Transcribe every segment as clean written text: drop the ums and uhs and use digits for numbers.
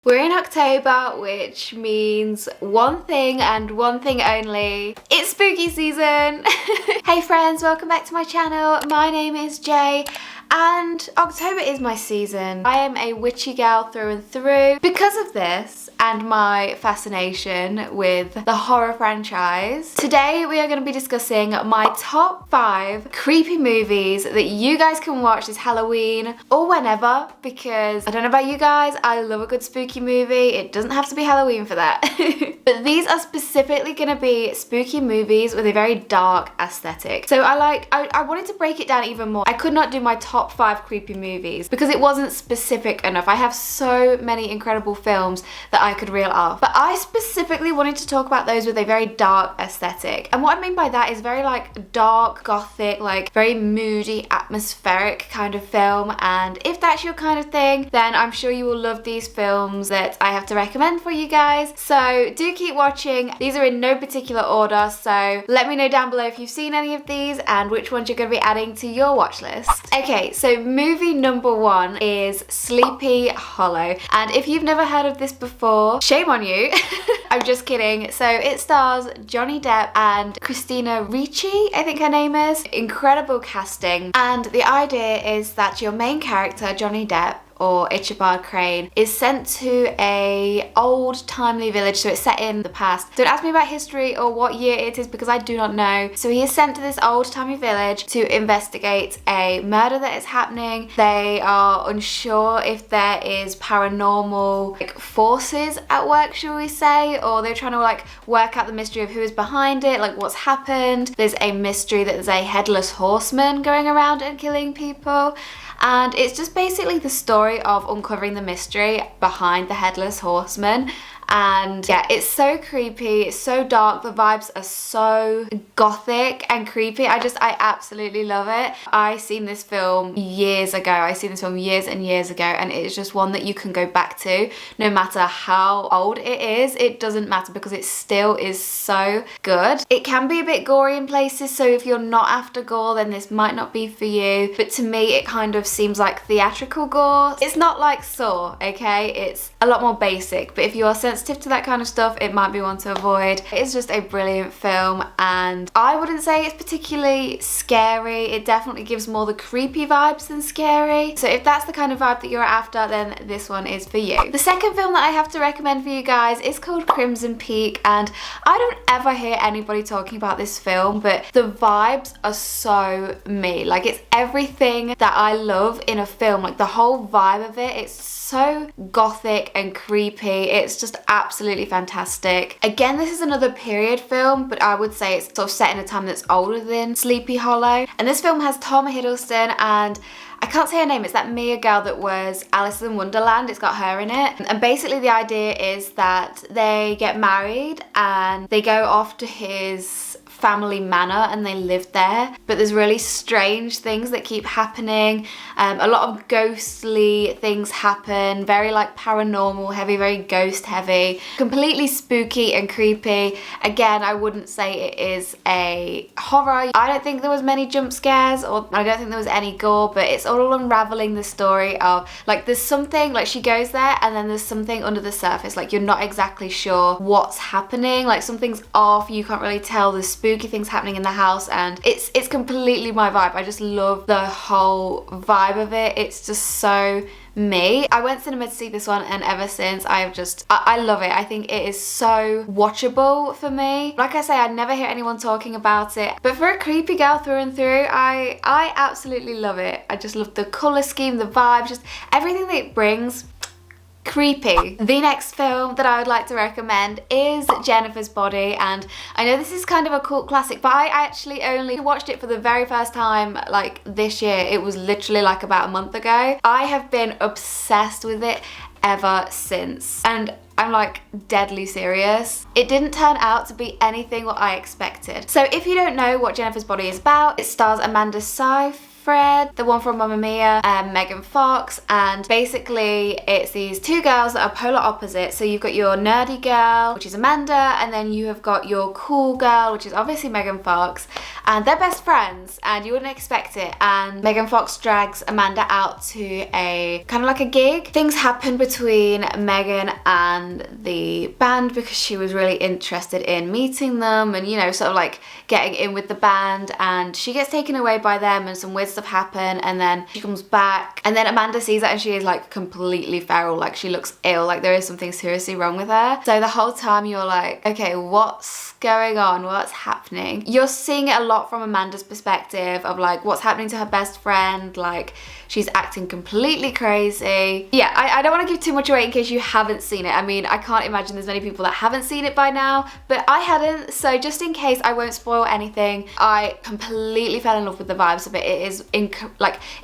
We're in October, which means one thing and one thing only. It's spooky season! Hey friends, welcome back to my channel. My name is Jay and October is my season. I am a witchy girl through and through. Because of this and my fascination with the horror franchise, today we are going to be discussing my top 5 creepy movies that you guys can watch this Halloween or whenever, because I don't know about you guys, I love a good spooky movie. It doesn't have to be Halloween for that. But these are specifically going to be spooky movies with a very dark aesthetic. So I wanted to break it down even more. I could not do my top 5 creepy movies because it wasn't specific enough. I have so many incredible films that I could reel off, but I specifically wanted to talk about those with a very dark aesthetic. And what I mean by that is very like dark, gothic, like very moody, atmospheric kind of film. And if that's your kind of thing, then I'm sure you will love these films that I have to recommend for you guys. So do keep watching. These are in no particular order, so let me know down below if you've seen any of these and which ones you're going to be adding to your watch list. Okay, so movie number 1 is Sleepy Hollow. And if you've never heard of this before, shame on you. I'm just kidding. So it stars Johnny Depp and Christina Ricci, I think her name is. Incredible casting. And the idea is that your main character, Johnny Depp, or Ichabod Crane, is sent to a old timely village, so it's set in the past. Don't ask me about history or what year it is because I do not know. So he is sent to this old timey village to investigate a murder that is happening. They are unsure if there is paranormal forces at work, shall we say, or they're trying to work out the mystery of who is behind it, like what's happened. There's a mystery that there's a headless horseman going around and killing people. And it's just basically the story of uncovering the mystery behind the headless horseman. And yeah, it's so creepy, it's so dark, the vibes are so gothic and creepy. I absolutely love it. I seen this film years ago. I seen this film years and years ago, and it is just one that you can go back to no matter how old it is. It doesn't matter because it still is so good. It can be a bit gory in places, so if you're not after gore, then this might not be for you. But to me, it kind of seems like theatrical gore. It's not like Saw, okay? It's a lot more basic, but if you are sensitive to that kind of stuff, it might be one to avoid. It's just a brilliant film, and I wouldn't say it's particularly scary. It definitely gives more the creepy vibes than scary. So if that's the kind of vibe that you're after, then this one is for you. The second film that I have to recommend for you guys is called Crimson Peak, and I don't ever hear anybody talking about this film, but the vibes are so me. Like, it's everything that I love in a film. Like, the whole vibe of it, it's so gothic and creepy. It's just absolutely fantastic. Again, this is another period film, but I would say it's sort of set in a time that's older than Sleepy Hollow. And this film has Tom Hiddleston and I can't say her name, it's that Mia girl that was Alice in Wonderland, it's got her in it. And basically the idea is that they get married and they go off to his family manor and they live there, but there's really strange things that keep happening. A lot of ghostly things happen, very like paranormal heavy, very ghost heavy, completely spooky and creepy. Again, I wouldn't say it is a horror. I don't think there was many jump scares, or I don't think there was any gore, but it's all unraveling the story of like there's something, like she goes there and then there's something under the surface, like you're not exactly sure what's happening, like something's off, you can't really tell, there's spooky things happening in the house, and it's completely my vibe. I just love the whole vibe of it. It's just so me. I went cinema to see this one, and ever since I love it. I think it is so watchable for me. Like I say, I never hear anyone talking about it, but for a creepy girl through and through, I absolutely love it. I just love the color scheme, the vibe, just everything that it brings. Creepy. The next film that I would like to recommend is Jennifer's Body, and I know this is kind of a cult classic, but I actually only watched it for the very first time like this year. It was literally like about a month ago. I have been obsessed with it ever since, and I'm like deadly serious. It didn't turn out to be anything what I expected. So if you don't know what Jennifer's Body is about, it stars Amanda Seyfried. Fred, the one from Mamma Mia, Megan Fox, and basically it's these two girls that are polar opposites. So you've got your nerdy girl, which is Amanda, and then you have got your cool girl, which is obviously Megan Fox, and they're best friends, and you wouldn't expect it. And Megan Fox drags Amanda out to a kind of like a gig. Things happen between Megan and the band because she was really interested in meeting them and, you know, sort of like getting in with the band, and she gets taken away by them and some weird stuff happen, and then she comes back, and then Amanda sees that and she is like completely feral, like she looks ill, like there is something seriously wrong with her. So the whole time you're like, okay, what's going on, what's happening? You're seeing it a lot from Amanda's perspective of like what's happening to her best friend, like she's acting completely crazy. Yeah, I don't want to give too much away in case you haven't seen it. I mean, I can't imagine there's many people that haven't seen it by now, but I hadn't, so just in case I won't spoil anything, I completely fell in love with the vibes of it. It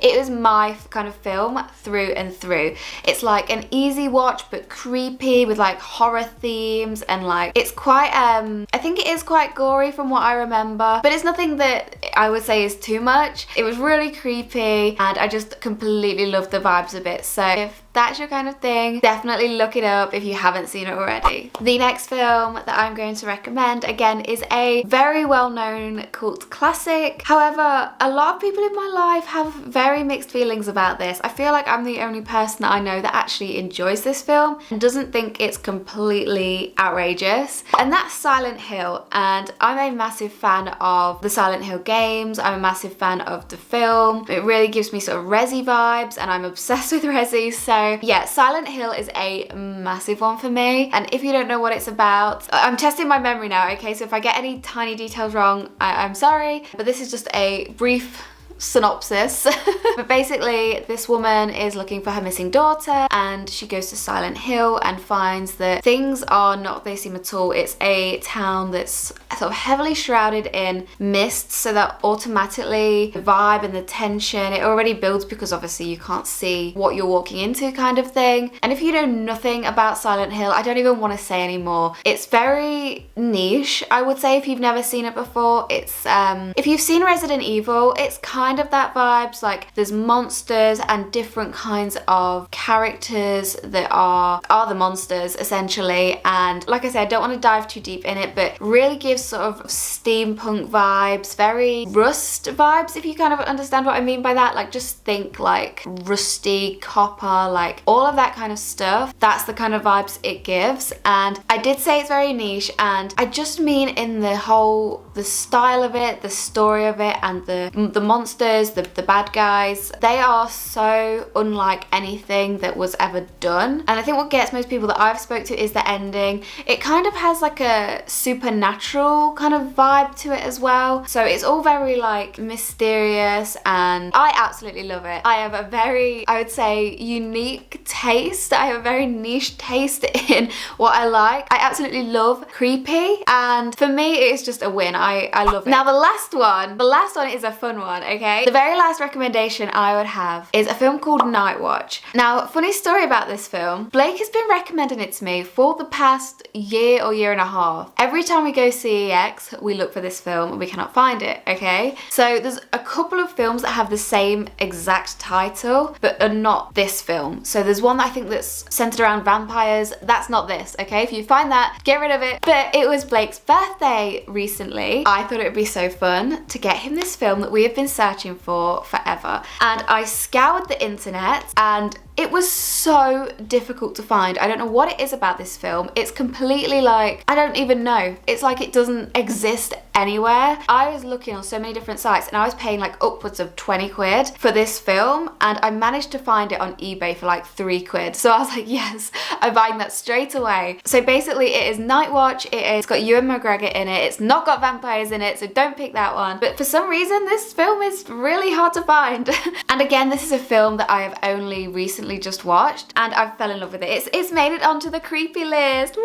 is my kind of film through and through. It's like an easy watch but creepy with like horror themes, and like it's quite I think it is quite gory from what I remember, but it's nothing that I would say is too much. It was really creepy and I just completely loved the vibes of it. So if that's your kind of thing, definitely look it up if you haven't seen it already. The next film that I'm going to recommend, again, is a very well-known cult classic. However, a lot of people in my life have very mixed feelings about this. I feel like I'm the only person that I know that actually enjoys this film and doesn't think it's completely outrageous, and that's Silent Hill. And I'm a massive fan of the Silent Hill games. I'm a massive fan of the film. It really gives me sort of Resi vibes, and I'm obsessed with Resi. So yeah, Silent Hill is a massive one for me. And if you don't know what it's about, I'm testing my memory now, okay? So if I get any tiny details wrong, I'm sorry, but this is just a brief synopsis. But basically this woman is looking for her missing daughter, and she goes to Silent Hill and finds that things are not what they seem at all. It's a town that's sort of heavily shrouded in mist, so that automatically the vibe and the tension, it already builds because obviously you can't see what you're walking into, kind of thing. And if you know nothing about Silent Hill, I don't even want to say anymore. It's very niche, I would say, if you've never seen it before. It's if you've seen Resident Evil, it's kind of that vibes. Like there's monsters and different kinds of characters that are the monsters essentially. And like I said, I don't want to dive too deep in it, but really gives sort of steampunk vibes, very Rust vibes, if you kind of understand what I mean by that. Like just think like rusty copper, like all of that kind of stuff. That's the kind of vibes it gives. And I did say it's very niche, and I just mean in the style of it, the story of it, and the monsters, the bad guys. They are so unlike anything that was ever done. And I think what gets most people that I've spoke to is the ending. It kind of has like a supernatural kind of vibe to it as well. So it's all very like mysterious, and I absolutely love it. I have a very, I would say, unique taste. I have a very niche taste in what I like. I absolutely love creepy, and for me it's just a win. I love it. Now the last one is a fun one, okay? The very last recommendation I would have is a film called Night Watch. Now, funny story about this film, Blake has been recommending it to me for the past year or year and a half. Every time we go CEX, we look for this film and we cannot find it, okay? So there's a couple of films that have the same exact title, but are not this film. So there's one that I think that's centered around vampires. That's not this, okay? If you find that, get rid of it. But it was Blake's birthday recently. I thought it would be so fun to get him this film that we have been searching for forever. And I scoured the internet, and it was so difficult to find. I don't know what it is about this film. It's completely like, I don't even know. It's like it doesn't exist anywhere. I was looking on so many different sites, and I was paying like upwards of 20 quid for this film, and I managed to find it on eBay for like 3 quid. So I was like, yes, I'm buying that straight away. So basically it is Night Watch. It's got Ewan McGregor in it. It's not got vampires in it, so don't pick that one. But for some reason this film is really hard to find. And again, this is a film that I have only recently just watched, and I fell in love with it. It's made it onto the creepy list. Woo!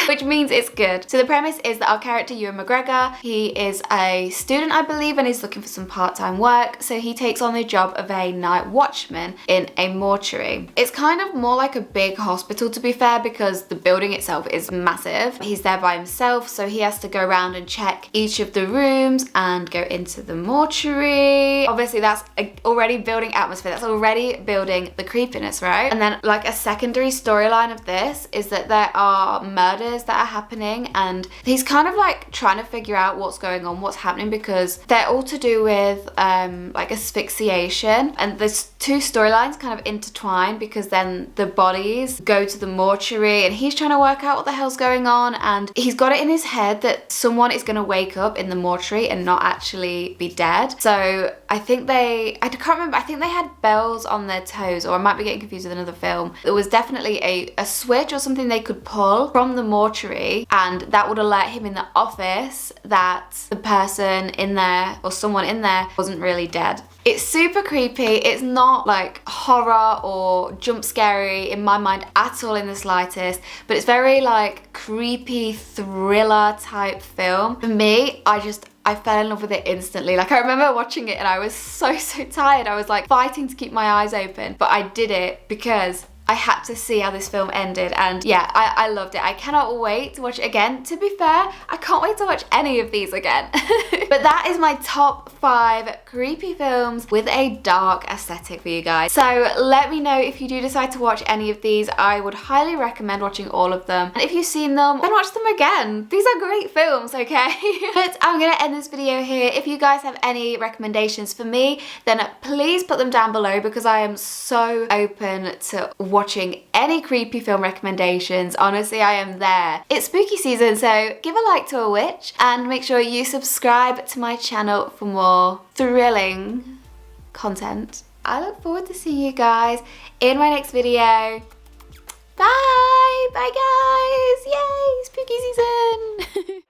which means it's good. So the premise is that our character, Ewan McGregor, he is a student, I believe, and he's looking for some part-time work. So he takes on the job of a night watchman in a mortuary. It's kind of more like a big hospital, to be fair, because the building itself is massive. He's there by himself, so he has to go around and check each of the rooms and go into the mortuary. Obviously, that's already building atmosphere. That's already building the creepiness, right? And then like a secondary storyline of this is that there are murders that are happening, and he's kind of like trying to figure out what's going on, what's happening, because they're all to do with like asphyxiation, and there's two storylines kind of intertwined because then the bodies go to the mortuary and he's trying to work out what the hell's going on, and he's got it in his head that someone is going to wake up in the mortuary and not actually be dead. So I think I can't remember, I think they had bells on their toes, or I might be getting confused with another film. There was definitely a switch or something they could pull from the mortuary, and that would alert him in the office that the person in there or someone in there wasn't really dead. It's super creepy. It's not like horror or jump scary in my mind at all in the slightest, but it's very like creepy thriller type film. For me, I fell in love with it instantly. Like I remember watching it and I was so tired. I was like fighting to keep my eyes open, but I did it because I had to see how this film ended, and yeah, I loved it. I cannot wait to watch it again. To be fair, I can't wait to watch any of these again. But that is my top 5 creepy films with a dark aesthetic for you guys. So let me know if you do decide to watch any of these. I would highly recommend watching all of them. And if you've seen them, then watch them again. These are great films, okay? But I'm gonna end this video here. If you guys have any recommendations for me, then please put them down below, because I am so open to watching any creepy film recommendations. Honestly, I am there. It's spooky season, so give a like to a witch and make sure you subscribe to my channel for more thrilling content. I look forward to seeing you guys in my next video. Bye! Bye guys! Yay! Spooky season!